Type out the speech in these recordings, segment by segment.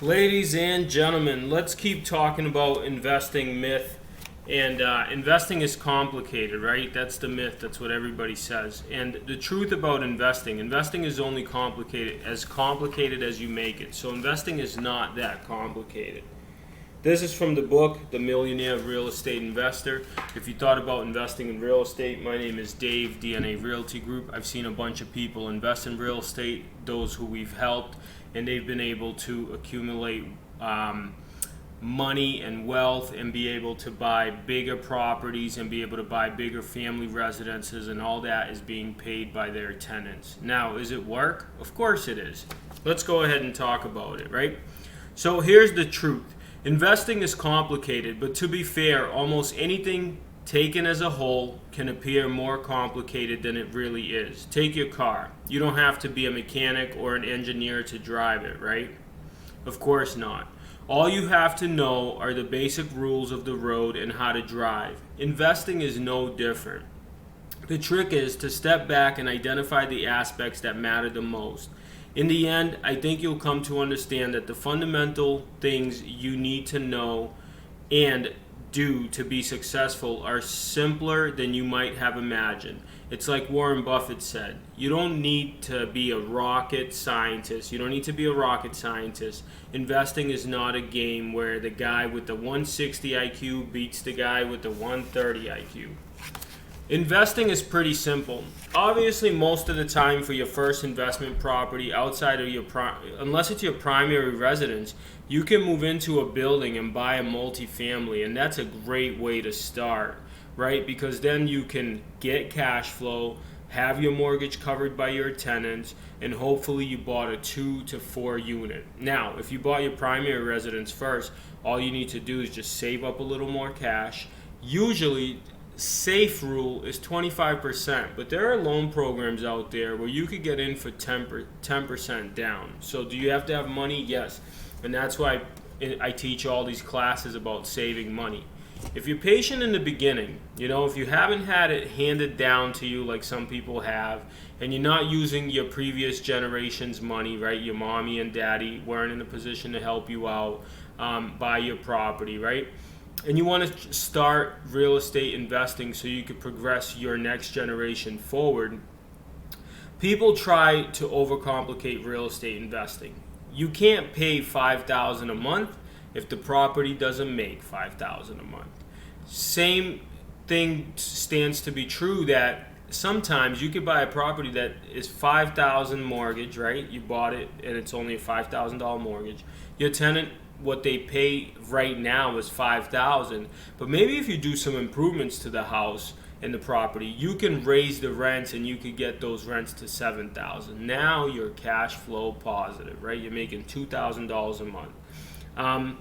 Ladies and gentlemen, let's keep talking about investing myth. And investing is complicated, right? That's the myth. That's what everybody says. And the truth about investing is only complicated as you make it. So investing is not that complicated. This is from the book, The Millionaire Real Estate Investor. If you thought about investing in real estate, my name is Dave, DNA Realty Group. I've seen a bunch of people invest in real estate, those who we've helped, and they've been able to accumulate money and wealth and be able to buy bigger properties and be able to buy bigger family residences, and all that is being paid by their tenants. Now, is it work? Of course it is. Let's go ahead and talk about it, right? So here's the truth. Investing is complicated, but to be fair, almost anything taken as a whole can appear more complicated than it really is. Take your car. You don't have to be a mechanic or an engineer to drive it, right? Of course not. All you have to know are the basic rules of the road and how to drive. Investing is no different. The trick is to step back and identify the aspects that matter the most. In the end, I think you'll come to understand that the fundamental things you need to know and do to be successful are simpler than you might have imagined. It's like Warren Buffett said, you don't need to be a rocket scientist. Investing is not a game where the guy with the 160 IQ beats the guy with the 130 IQ. Investing is pretty simple. Obviously, most of the time for your first investment property, outside of unless it's your primary residence, you can move into a building and buy a multifamily, and that's a great way to start, right? Because then you can get cash flow, have your mortgage covered by your tenants, and hopefully you bought a 2 to 4 unit. Now, if you bought your primary residence first, all you need to do is just save up a little more cash. Usually, safe rule is 25%, but there are loan programs out there where you could get in for 10% down. So do you have to have money? Yes. And that's why I teach all these classes about saving money. If you're patient in the beginning, if you haven't had it handed down to you like some people have, and you're not using your previous generation's money, right? Your mommy and daddy weren't in a position to help you out, buy your property, right? And you want to start real estate investing so you can progress your next generation forward. People try to overcomplicate real estate investing. You can't pay $5,000 a month if the property doesn't make $5,000 a month. Same thing stands to be true that sometimes you could buy a property that is $5,000 mortgage, right? You bought it and it's only a $5,000 mortgage. Your tenant, what they pay right now is $5,000, but maybe if you do some improvements to the house and the property, you can raise the rents and you could get those rents to $7,000. Now you're cash flow positive, right? You're making $2,000 a month.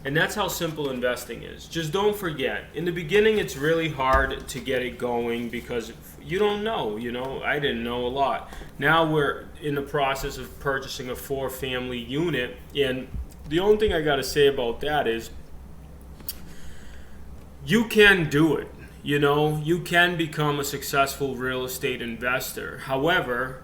And that's how simple investing is. Just don't forget, in the beginning it's really hard to get it going because you don't know, I didn't know a lot. Now we're in the process of purchasing a 4-family unit, and the only thing I got to say about that is you can do it. You can become a successful real estate investor. However,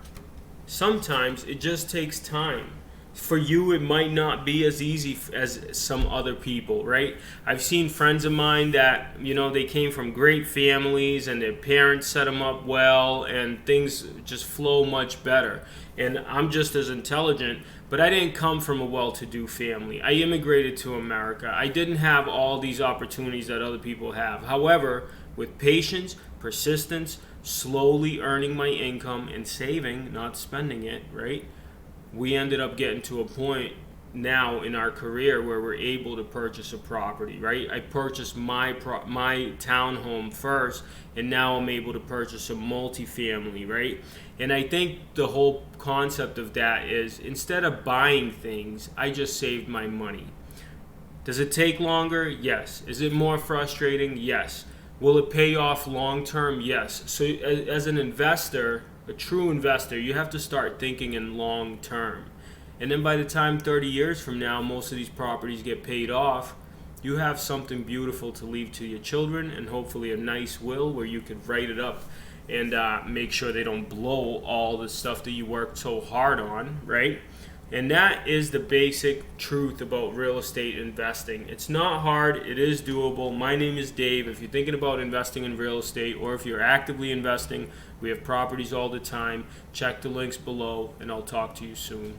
sometimes it just takes time. For you, it might not be as easy as some other people, right? I've seen friends of mine that, they came from great families and their parents set them up well and things just flow much better. And I'm just as intelligent, but I didn't come from a well-to-do family. I immigrated to America. I didn't have all these opportunities that other people have. However, with patience, persistence, slowly earning my income and saving, not spending it, right? We ended up getting to a point now in our career where we're able to purchase a property, right? I purchased my townhome first, and now I'm able to purchase a multifamily, right? And I think the whole concept of that is instead of buying things, I just saved my money. Does it take longer? Yes. Is it more frustrating? Yes. Will it pay off long term? Yes. So as an investor, a true investor, you have to start thinking in long term. And then by the time 30 years from now, most of these properties get paid off, you have something beautiful to leave to your children, and hopefully a nice will where you can write it up and make sure they don't blow all the stuff that you worked so hard on, right? And that is the basic truth about real estate investing. It's not hard, it is doable. My name is Dave. If you're thinking about investing in real estate, or if you're actively investing, we have properties all the time. Check the links below, and I'll talk to you soon.